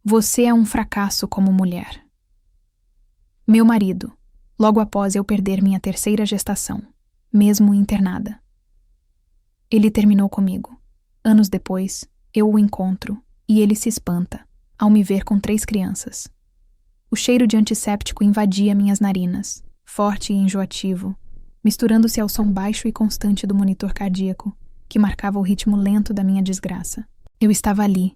Você é um fracasso como mulher. Meu marido, logo após eu perder minha terceira gestação, mesmo internada. Ele terminou comigo. Anos depois, eu o encontro e ele se espanta ao me ver com 3 crianças. O cheiro de antisséptico invadia minhas narinas, forte e enjoativo, misturando-se ao som baixo e constante do monitor cardíaco, que marcava o ritmo lento da minha desgraça. Eu estava ali,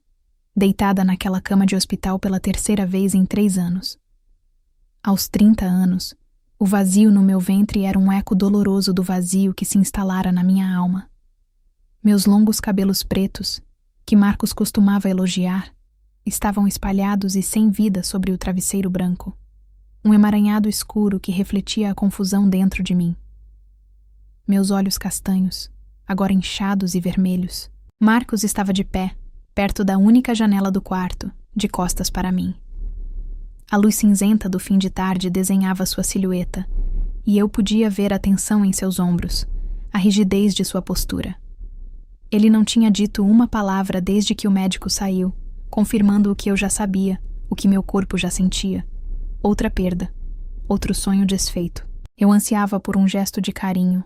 deitada naquela cama de hospital pela terceira vez em 3 anos. Aos 30 anos, o vazio no meu ventre era um eco doloroso do vazio que se instalara na minha alma. Meus longos cabelos pretos, que Marcos costumava elogiar, estavam espalhados e sem vida sobre o travesseiro branco, um emaranhado escuro que refletia a confusão dentro de mim. Meus olhos castanhos, agora inchados e vermelhos. Marcos estava de pé, perto da única janela do quarto, de costas para mim. A luz cinzenta do fim de tarde desenhava sua silhueta, e eu podia ver a tensão em seus ombros, a rigidez de sua postura. Ele não tinha dito uma palavra desde que o médico saiu, confirmando o que eu já sabia, o que meu corpo já sentia. Outra perda, outro sonho desfeito. Eu ansiava por um gesto de carinho,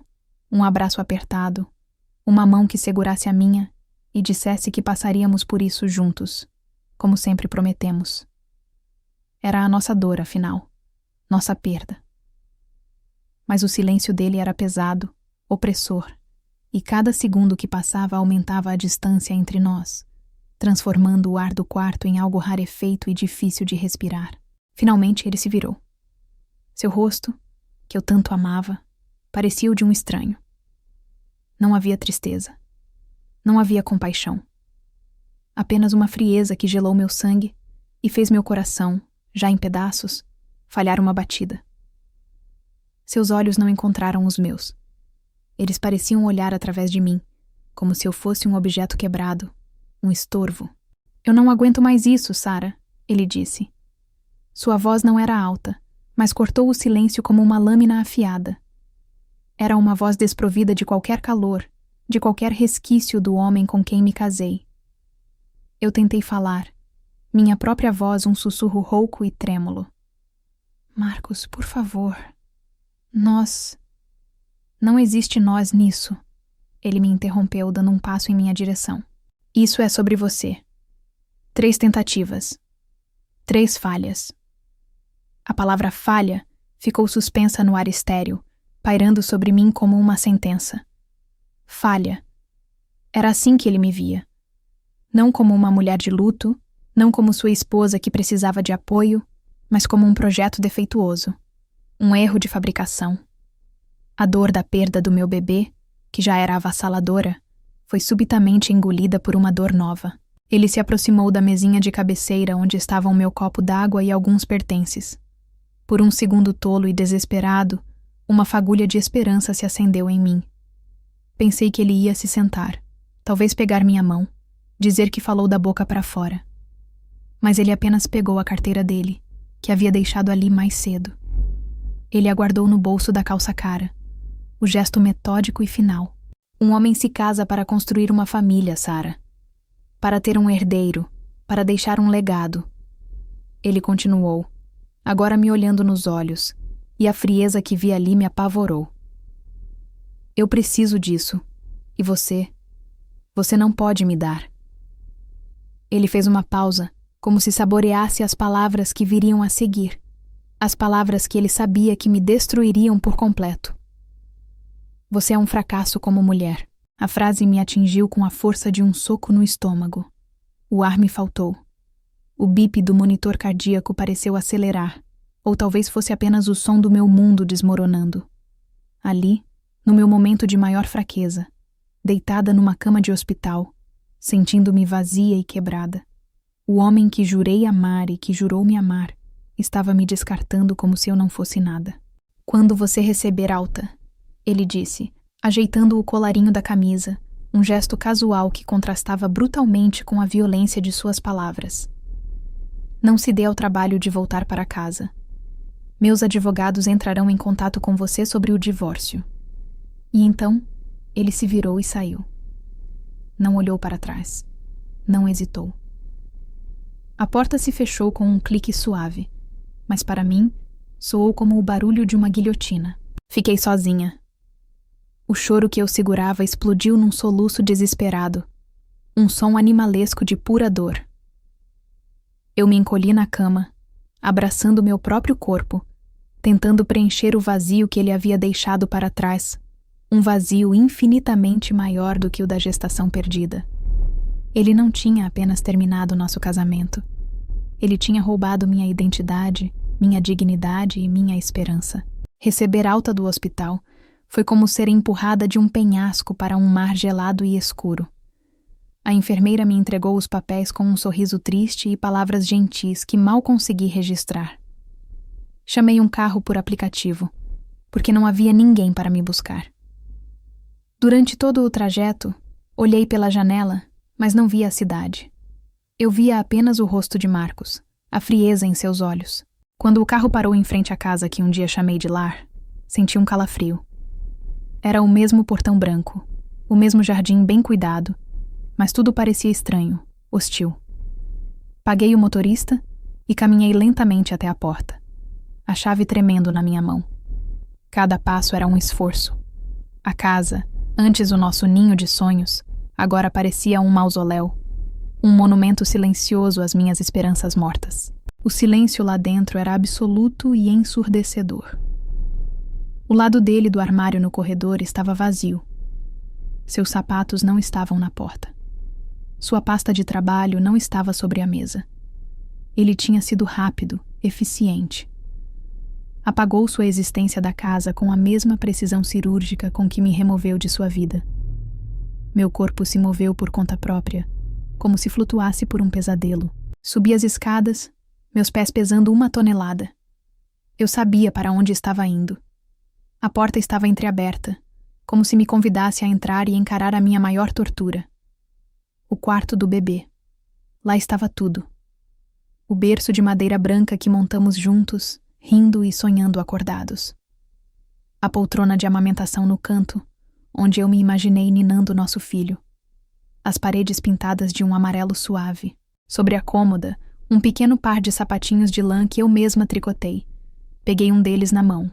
um abraço apertado, uma mão que segurasse a minha e dissesse que passaríamos por isso juntos, como sempre prometemos. Era a nossa dor, afinal, nossa perda. Mas o silêncio dele era pesado, opressor, e cada segundo que passava aumentava a distância entre nós, transformando o ar do quarto em algo rarefeito e difícil de respirar. Finalmente ele se virou. Seu rosto, que eu tanto amava, parecia o de um estranho. Não havia tristeza. Não havia compaixão. Apenas uma frieza que gelou meu sangue e fez meu coração, já em pedaços, falhar uma batida. Seus olhos não encontraram os meus. Eles pareciam olhar através de mim, como se eu fosse um objeto quebrado, um estorvo. Eu não aguento mais isso, Sarah, ele disse. Sua voz não era alta, mas cortou o silêncio como uma lâmina afiada. Era uma voz desprovida de qualquer calor, de qualquer resquício do homem com quem me casei. Eu tentei falar, minha própria voz um sussurro rouco e trêmulo. Marcos, por favor. Nós... Não existe nós nisso. Ele me interrompeu, dando um passo em minha direção. Isso é sobre você. 3 tentativas. 3 falhas. A palavra falha ficou suspensa no ar estéril, pairando sobre mim como uma sentença. Falha. Era assim que ele me via. Não como uma mulher de luto, não como sua esposa que precisava de apoio, mas como um projeto defeituoso. Um erro de fabricação. A dor da perda do meu bebê, que já era avassaladora, foi subitamente engolida por uma dor nova. Ele se aproximou da mesinha de cabeceira onde estavam meu copo d'água e alguns pertences. Por um segundo tolo e desesperado, uma fagulha de esperança se acendeu em mim. Pensei que ele ia se sentar, talvez pegar minha mão, dizer que falou da boca para fora. Mas ele apenas pegou a carteira dele, que havia deixado ali mais cedo. Ele a guardou no bolso da calça-cara. O gesto metódico e final. Um homem se casa para construir uma família, Sarah. Para ter um herdeiro, para deixar um legado. Ele continuou, agora me olhando nos olhos, e a frieza que vi ali me apavorou. Eu preciso disso, e você não pode me dar. Ele fez uma pausa, como se saboreasse as palavras que viriam a seguir, as palavras que ele sabia que me destruiriam por completo. Você é um fracasso como mulher. A frase me atingiu com a força de um soco no estômago. O ar me faltou. O bip do monitor cardíaco pareceu acelerar, ou talvez fosse apenas o som do meu mundo desmoronando. Ali, no meu momento de maior fraqueza, deitada numa cama de hospital, sentindo-me vazia e quebrada. O homem que jurei amar e que jurou me amar estava me descartando como se eu não fosse nada. Quando você receber alta, ele disse, ajeitando o colarinho da camisa, um gesto casual que contrastava brutalmente com a violência de suas palavras. Não se dê ao trabalho de voltar para casa. Meus advogados entrarão em contato com você sobre o divórcio. E então, ele se virou e saiu. Não olhou para trás. Não hesitou. A porta se fechou com um clique suave, mas para mim, soou como o barulho de uma guilhotina. Fiquei sozinha. O choro que eu segurava explodiu num soluço desesperado, um som animalesco de pura dor. Eu me encolhi na cama, abraçando meu próprio corpo, tentando preencher o vazio que ele havia deixado para trás, um vazio infinitamente maior do que o da gestação perdida. Ele não tinha apenas terminado nosso casamento. Ele tinha roubado minha identidade, minha dignidade e minha esperança. Receber alta do hospital foi como ser empurrada de um penhasco para um mar gelado e escuro. A enfermeira me entregou os papéis com um sorriso triste e palavras gentis que mal consegui registrar. Chamei um carro por aplicativo, porque não havia ninguém para me buscar. Durante todo o trajeto, olhei pela janela, mas não via a cidade. Eu via apenas o rosto de Marcos, a frieza em seus olhos. Quando o carro parou em frente à casa que um dia chamei de lar, senti um calafrio. Era o mesmo portão branco, o mesmo jardim bem cuidado, mas tudo parecia estranho, hostil. Paguei o motorista e caminhei lentamente até a porta, a chave tremendo na minha mão. Cada passo era um esforço. A casa, antes o nosso ninho de sonhos, agora parecia um mausoléu, um monumento silencioso às minhas esperanças mortas. O silêncio lá dentro era absoluto e ensurdecedor. O lado dele do armário no corredor estava vazio. Seus sapatos não estavam na porta. Sua pasta de trabalho não estava sobre a mesa. Ele tinha sido rápido, eficiente. Apagou sua existência da casa com a mesma precisão cirúrgica com que me removeu de sua vida. Meu corpo se moveu por conta própria, como se flutuasse por um pesadelo. Subi as escadas, meus pés pesando 1 tonelada. Eu sabia para onde estava indo. A porta estava entreaberta, como se me convidasse a entrar e encarar a minha maior tortura. O quarto do bebê. Lá estava tudo. O berço de madeira branca que montamos juntos, rindo e sonhando acordados. A poltrona de amamentação no canto, onde eu me imaginei ninando nosso filho. As paredes pintadas de um amarelo suave. Sobre a cômoda, um pequeno par de sapatinhos de lã que eu mesma tricotei. Peguei um deles na mão.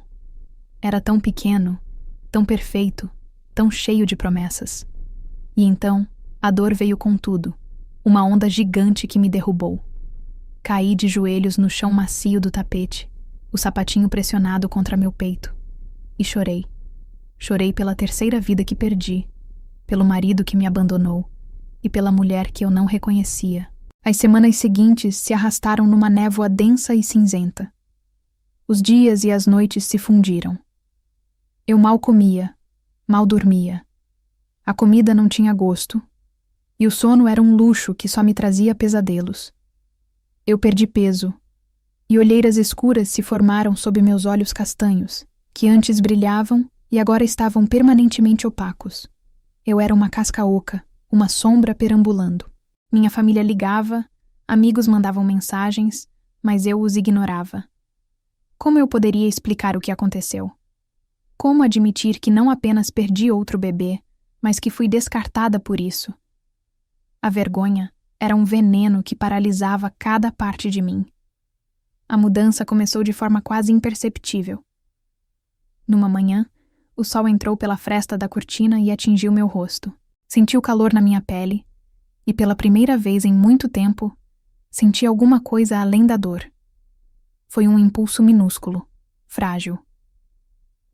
Era tão pequeno, tão perfeito, tão cheio de promessas. E então, a dor veio com tudo, uma onda gigante que me derrubou. Caí de joelhos no chão macio do tapete, o sapatinho pressionado contra meu peito. E chorei. Chorei pela terceira vida que perdi, pelo marido que me abandonou e pela mulher que eu não reconhecia. As semanas seguintes se arrastaram numa névoa densa e cinzenta. Os dias e as noites se fundiram. Eu mal comia, mal dormia. A comida não tinha gosto, e o sono era um luxo que só me trazia pesadelos. Eu perdi peso, e olheiras escuras se formaram sob meus olhos castanhos, que antes brilhavam e agora estavam permanentemente opacos. Eu era uma casca oca, uma sombra perambulando. Minha família ligava, amigos mandavam mensagens, mas eu os ignorava. Como eu poderia explicar o que aconteceu? Como admitir que não apenas perdi outro bebê, mas que fui descartada por isso? A vergonha era um veneno que paralisava cada parte de mim. A mudança começou de forma quase imperceptível. Numa manhã, o sol entrou pela fresta da cortina e atingiu meu rosto. Senti o calor na minha pele e, pela primeira vez em muito tempo, senti alguma coisa além da dor. Foi um impulso minúsculo, frágil.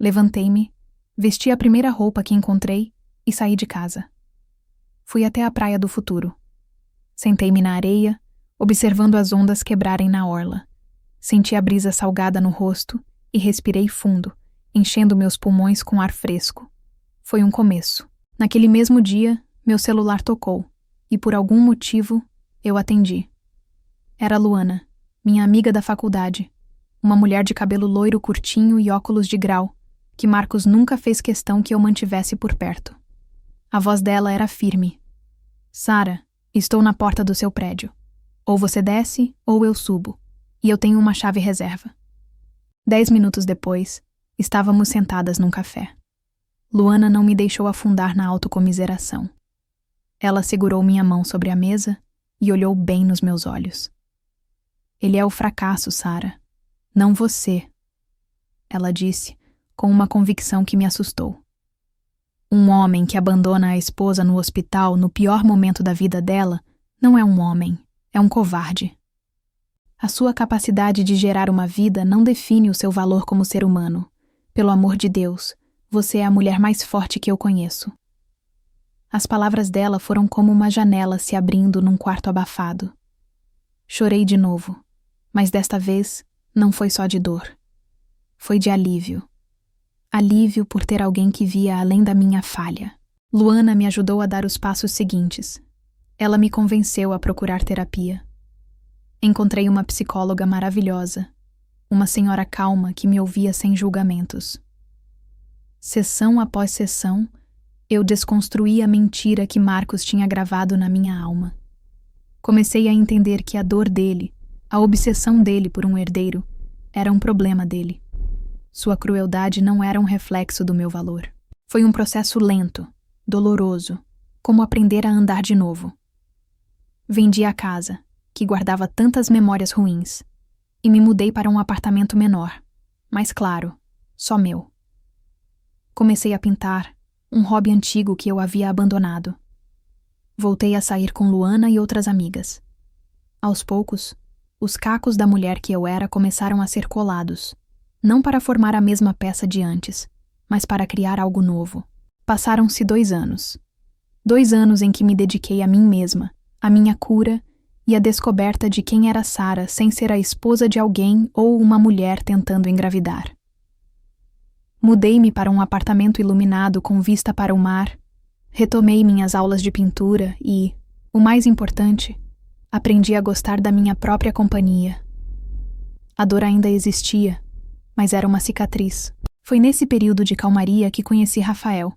Levantei-me, vesti a primeira roupa que encontrei e saí de casa. Fui até a praia do futuro. Sentei-me na areia, observando as ondas quebrarem na orla. Senti a brisa salgada no rosto e respirei fundo, enchendo meus pulmões com ar fresco. Foi um começo. Naquele mesmo dia, meu celular tocou e, por algum motivo, eu atendi. Era Luana, minha amiga da faculdade, uma mulher de cabelo loiro curtinho e óculos de grau, que Marcos nunca fez questão que eu mantivesse por perto. A voz dela era firme. Sara, estou na porta do seu prédio. Ou você desce, ou eu subo. E eu tenho uma chave reserva. 10 minutos depois, estávamos sentadas num café. Luana não me deixou afundar na autocomiseração. Ela segurou minha mão sobre a mesa e olhou bem nos meus olhos. Ele é o fracasso, Sarah. Não você. Ela disse, com uma convicção que me assustou. Um homem que abandona a esposa no hospital no pior momento da vida dela não é um homem, é um covarde. A sua capacidade de gerar uma vida não define o seu valor como ser humano. Pelo amor de Deus, você é a mulher mais forte que eu conheço. As palavras dela foram como uma janela se abrindo num quarto abafado. Chorei de novo, mas desta vez não foi só de dor. Foi de alívio. Alívio por ter alguém que via além da minha falha. Luana me ajudou a dar os passos seguintes. Ela me convenceu a procurar terapia. Encontrei uma psicóloga maravilhosa, uma senhora calma que me ouvia sem julgamentos. Sessão após sessão, eu desconstruí a mentira que Marcos tinha gravado na minha alma. Comecei a entender que a dor dele, a obsessão dele por um herdeiro, era um problema dele. Sua crueldade não era um reflexo do meu valor. Foi um processo lento, doloroso, como aprender a andar de novo. Vendi a casa, que guardava tantas memórias ruins, e me mudei para um apartamento menor, mais claro, só meu. Comecei a pintar, um hobby antigo que eu havia abandonado. Voltei a sair com Luana e outras amigas. Aos poucos, os cacos da mulher que eu era começaram a ser colados, não para formar a mesma peça de antes, mas para criar algo novo. Passaram-se 2 anos. 2 anos em que me dediquei a mim mesma, à minha cura e à descoberta de quem era Sarah sem ser a esposa de alguém ou uma mulher tentando engravidar. Mudei-me para um apartamento iluminado com vista para o mar, retomei minhas aulas de pintura e, o mais importante, aprendi a gostar da minha própria companhia. A dor ainda existia, mas era uma cicatriz. Foi nesse período de calmaria que conheci Rafael.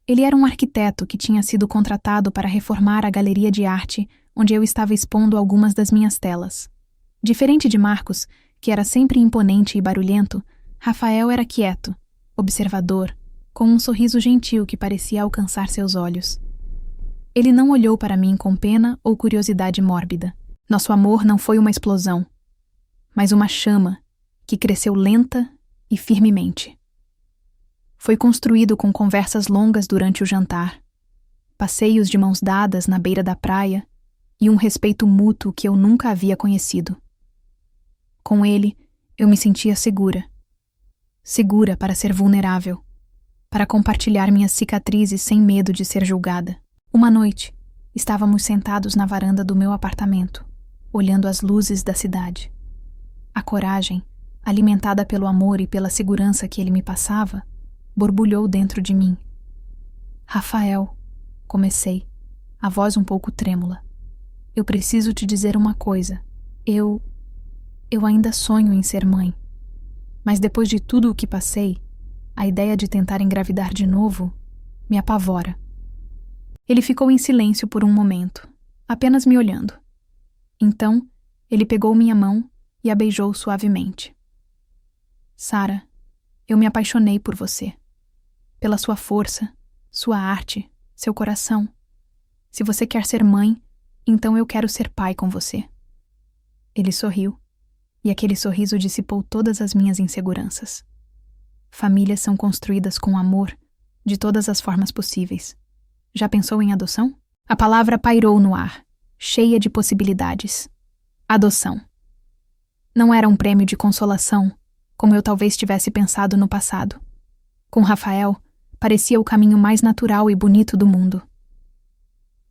Ele era um arquiteto que tinha sido contratado para reformar a galeria de arte onde eu estava expondo algumas das minhas telas. Diferente de Marcos, que era sempre imponente e barulhento, Rafael era quieto, observador, com um sorriso gentil que parecia alcançar seus olhos. Ele não olhou para mim com pena ou curiosidade mórbida. Nosso amor não foi uma explosão, mas uma chama que cresceu lenta e firmemente. Foi construído com conversas longas durante o jantar, passeios de mãos dadas na beira da praia e um respeito mútuo que eu nunca havia conhecido. Com ele, eu me sentia segura. Segura para ser vulnerável, para compartilhar minhas cicatrizes sem medo de ser julgada. Uma noite, estávamos sentados na varanda do meu apartamento, olhando as luzes da cidade. A coragem, alimentada pelo amor e pela segurança que ele me passava, borbulhou dentro de mim. Rafael, comecei, a voz um pouco trêmula. Eu preciso te dizer uma coisa. Eu ainda sonho em ser mãe. Mas depois de tudo o que passei, a ideia de tentar engravidar de novo me apavora. Ele ficou em silêncio por um momento, apenas me olhando. Então, ele pegou minha mão e a beijou suavemente. Sarah, eu me apaixonei por você. Pela sua força, sua arte, seu coração. Se você quer ser mãe, então eu quero ser pai com você. Ele sorriu, e aquele sorriso dissipou todas as minhas inseguranças. Famílias são construídas com amor, de todas as formas possíveis. Já pensou em adoção? A palavra pairou no ar, cheia de possibilidades. Adoção. Não era um prêmio de consolação, como eu talvez tivesse pensado no passado. Com Rafael, parecia o caminho mais natural e bonito do mundo.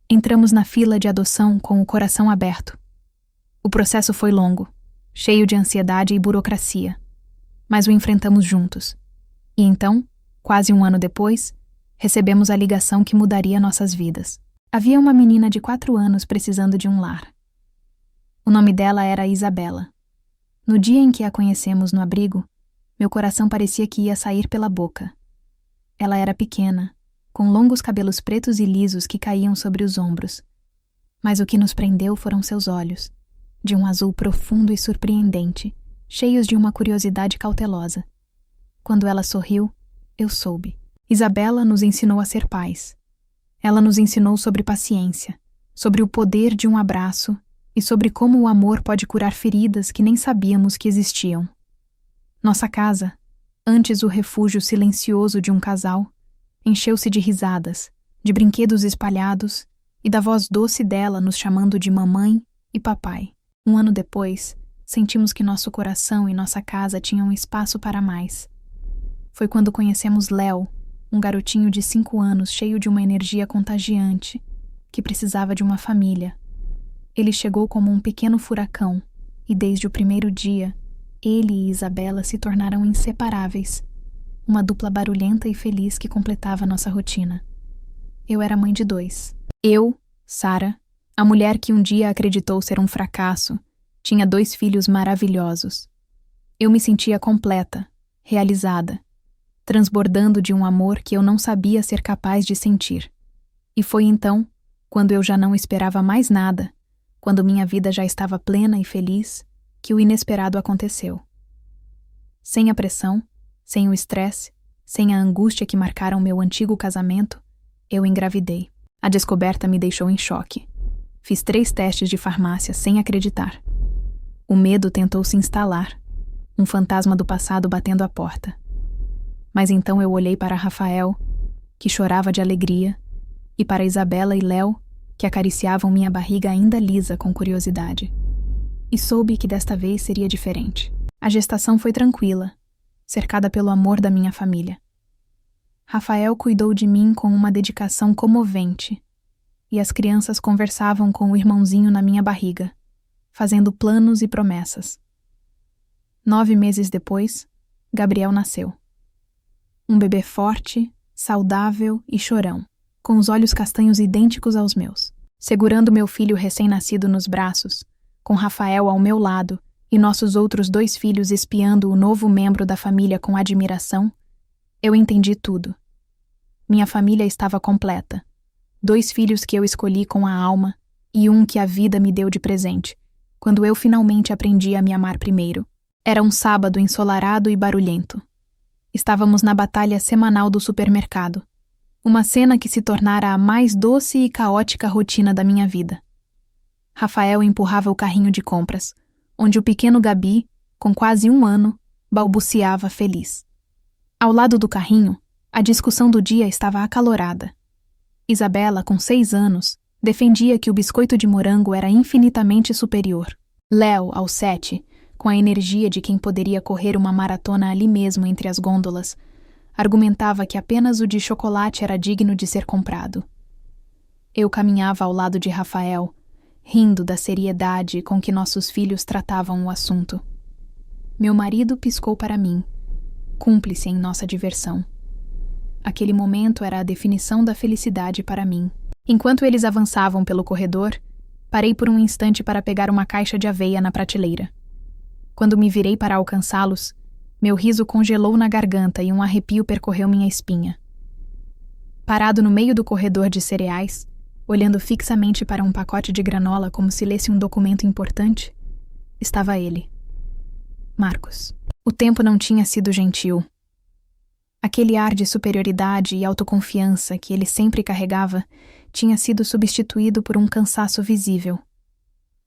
Entramos na fila de adoção com o coração aberto. O processo foi longo, cheio de ansiedade e burocracia, mas o enfrentamos juntos. E então, quase um ano depois, recebemos a ligação que mudaria nossas vidas. Havia uma menina de 4 anos precisando de um lar. O nome dela era Isabela. No dia em que a conhecemos no abrigo, meu coração parecia que ia sair pela boca. Ela era pequena, com longos cabelos pretos e lisos que caíam sobre os ombros. Mas o que nos prendeu foram seus olhos, de um azul profundo e surpreendente, cheios de uma curiosidade cautelosa. Quando ela sorriu, eu soube. Isabela nos ensinou a ser pais. Ela nos ensinou sobre paciência, sobre o poder de um abraço e sobre como o amor pode curar feridas que nem sabíamos que existiam. Nossa casa, antes o refúgio silencioso de um casal, encheu-se de risadas, de brinquedos espalhados e da voz doce dela nos chamando de mamãe e papai. Um ano depois, sentimos que nosso coração e nossa casa tinham espaço para mais. Foi quando conhecemos Léo, um garotinho de 5 anos cheio de uma energia contagiante, que precisava de uma família. Ele chegou como um pequeno furacão, e desde o primeiro dia, ele e Isabela se tornaram inseparáveis, uma dupla barulhenta e feliz que completava nossa rotina. Eu era mãe de 2. Eu, Sara, a mulher que um dia acreditou ser um fracasso, tinha 2 filhos maravilhosos. Eu me sentia completa, realizada, transbordando de um amor que eu não sabia ser capaz de sentir. E foi então, quando eu já não esperava mais nada, quando minha vida já estava plena e feliz, que o inesperado aconteceu. Sem a pressão, sem o estresse, sem a angústia que marcaram meu antigo casamento, eu engravidei. A descoberta me deixou em choque. Fiz 3 testes de farmácia sem acreditar. O medo tentou se instalar, um fantasma do passado batendo à porta. Mas então eu olhei para Rafael, que chorava de alegria, e para Isabela e Léo, que acariciavam minha barriga ainda lisa com curiosidade. E soube que desta vez seria diferente. A gestação foi tranquila, cercada pelo amor da minha família. Rafael cuidou de mim com uma dedicação comovente, e as crianças conversavam com o irmãozinho na minha barriga, fazendo planos e promessas. 9 meses depois, Gabriel nasceu. Um bebê forte, saudável e chorão, com os olhos castanhos idênticos aos meus. Segurando meu filho recém-nascido nos braços, com Rafael ao meu lado e nossos outros 2 filhos espiando o novo membro da família com admiração, eu entendi tudo. Minha família estava completa. 2 filhos que eu escolhi com a alma e um que a vida me deu de presente, quando eu finalmente aprendi a me amar primeiro. Era um sábado ensolarado e barulhento. Estávamos na batalha semanal do supermercado. Uma cena que se tornara a mais doce e caótica rotina da minha vida. Rafael empurrava o carrinho de compras, onde o pequeno Gabi, com quase 1 ano, balbuciava feliz. Ao lado do carrinho, a discussão do dia estava acalorada. Isabela, com 6 anos, defendia que o biscoito de morango era infinitamente superior. Léo, aos 7, com a energia de quem poderia correr uma maratona ali mesmo entre as gôndolas, argumentava que apenas o de chocolate era digno de ser comprado. Eu caminhava ao lado de Rafael, rindo da seriedade com que nossos filhos tratavam o assunto. Meu marido piscou para mim, cúmplice em nossa diversão. Aquele momento era a definição da felicidade para mim. Enquanto eles avançavam pelo corredor, parei por um instante para pegar uma caixa de aveia na prateleira. Quando me virei para alcançá-los, meu riso congelou na garganta e um arrepio percorreu minha espinha. Parado no meio do corredor de cereais, olhando fixamente para um pacote de granola como se lesse um documento importante, estava ele. Marcos. O tempo não tinha sido gentil. Aquele ar de superioridade e autoconfiança que ele sempre carregava tinha sido substituído por um cansaço visível.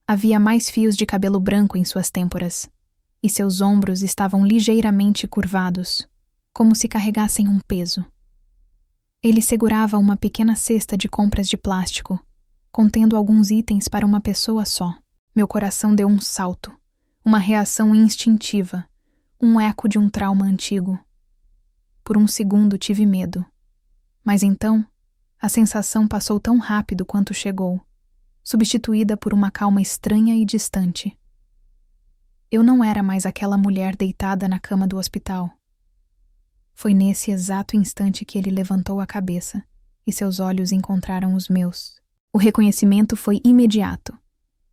Havia mais fios de cabelo branco em suas têmporas, e seus ombros estavam ligeiramente curvados, como se carregassem um peso. Ele segurava uma pequena cesta de compras de plástico, contendo alguns itens para uma pessoa só. Meu coração deu um salto, uma reação instintiva, um eco de um trauma antigo. Por um segundo tive medo, mas então a sensação passou tão rápido quanto chegou, substituída por uma calma estranha e distante. Eu não era mais aquela mulher deitada na cama do hospital. Foi nesse exato instante que ele levantou a cabeça e seus olhos encontraram os meus. O reconhecimento foi imediato,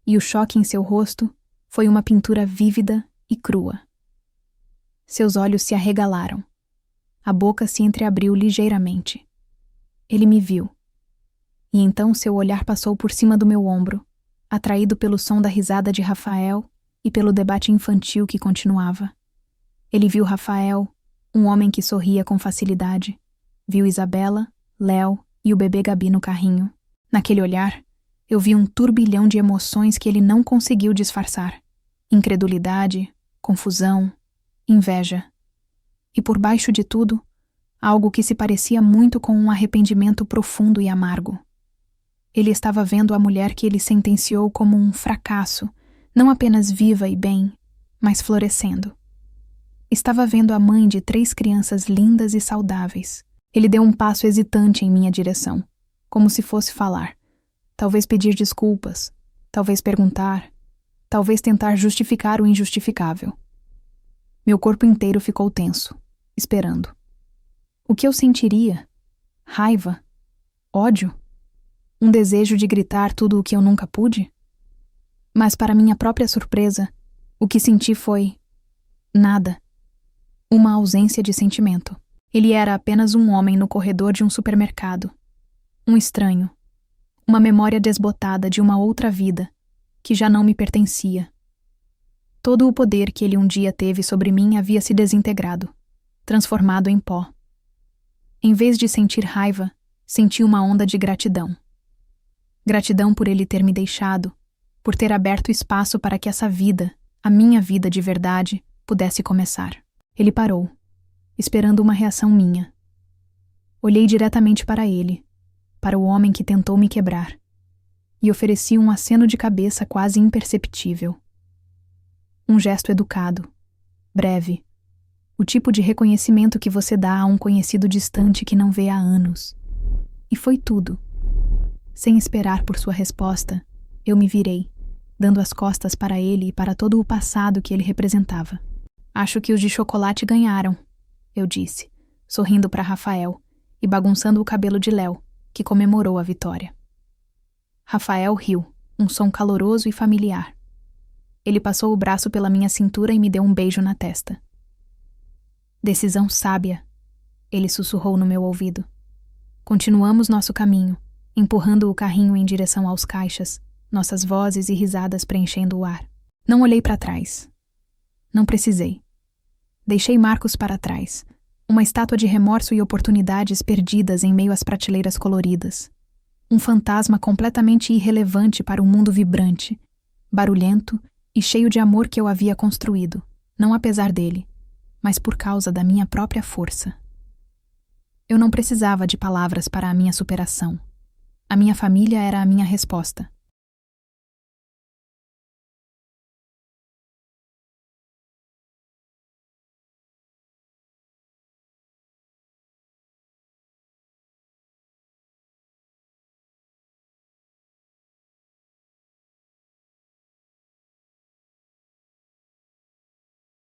e o choque em seu rosto foi uma pintura vívida e crua. Seus olhos se arregalaram. A boca se entreabriu ligeiramente. Ele me viu. E então seu olhar passou por cima do meu ombro, atraído pelo som da risada de Rafael e pelo debate infantil que continuava. Ele viu Rafael, um homem que sorria com facilidade. Viu Isabela, Léo e o bebê Gabi no carrinho. Naquele olhar, Eu vi um turbilhão de emoções que ele não conseguiu disfarçar. Incredulidade, confusão, inveja. E por baixo de tudo, algo que se parecia muito com um arrependimento profundo e amargo. Ele estava vendo a mulher que ele sentenciou como um fracasso, não apenas viva e bem, mas florescendo. Estava vendo a mãe de 3 crianças lindas e saudáveis. Ele deu um passo hesitante em minha direção, como se fosse falar. Talvez pedir desculpas, talvez perguntar, talvez tentar justificar o injustificável. Meu corpo inteiro ficou tenso, esperando. O que eu sentiria? Raiva? Ódio? Um desejo de gritar tudo o que eu nunca pude? Mas, para minha própria surpresa, o que senti foi nada. Uma ausência de sentimento. Ele era apenas um homem no corredor de um supermercado. Um estranho. Uma memória desbotada de uma outra vida, que já não me pertencia. Todo o poder que ele um dia teve sobre mim havia se desintegrado, transformado em pó. Em vez de sentir raiva, senti uma onda de gratidão. Gratidão por ele ter me deixado, por ter aberto espaço para que essa vida, a minha vida de verdade, pudesse começar. Ele parou, esperando uma reação minha. Olhei diretamente para ele, para o homem que tentou me quebrar, e ofereci um aceno de cabeça quase imperceptível. Um gesto educado, breve, o tipo de reconhecimento que você dá a um conhecido distante que não vê há anos. E foi tudo. Sem esperar por sua resposta, eu me virei, dando as costas para ele e para todo o passado que ele representava. Acho que os de chocolate ganharam, eu disse, sorrindo para Rafael e bagunçando o cabelo de Léo, que comemorou a vitória. Rafael riu, um som caloroso e familiar. Ele passou o braço pela minha cintura e me deu um beijo na testa. Decisão sábia, ele sussurrou no meu ouvido. Continuamos nosso caminho, empurrando o carrinho em direção aos caixas, nossas vozes e risadas preenchendo o ar. Não olhei para trás. Não precisei. Deixei Marcos para trás, uma estátua de remorso e oportunidades perdidas em meio às prateleiras coloridas. Um fantasma completamente irrelevante para um mundo vibrante, barulhento e cheio de amor que eu havia construído, não apesar dele, mas por causa da minha própria força. Eu não precisava de palavras para a minha superação. A minha família era a minha resposta.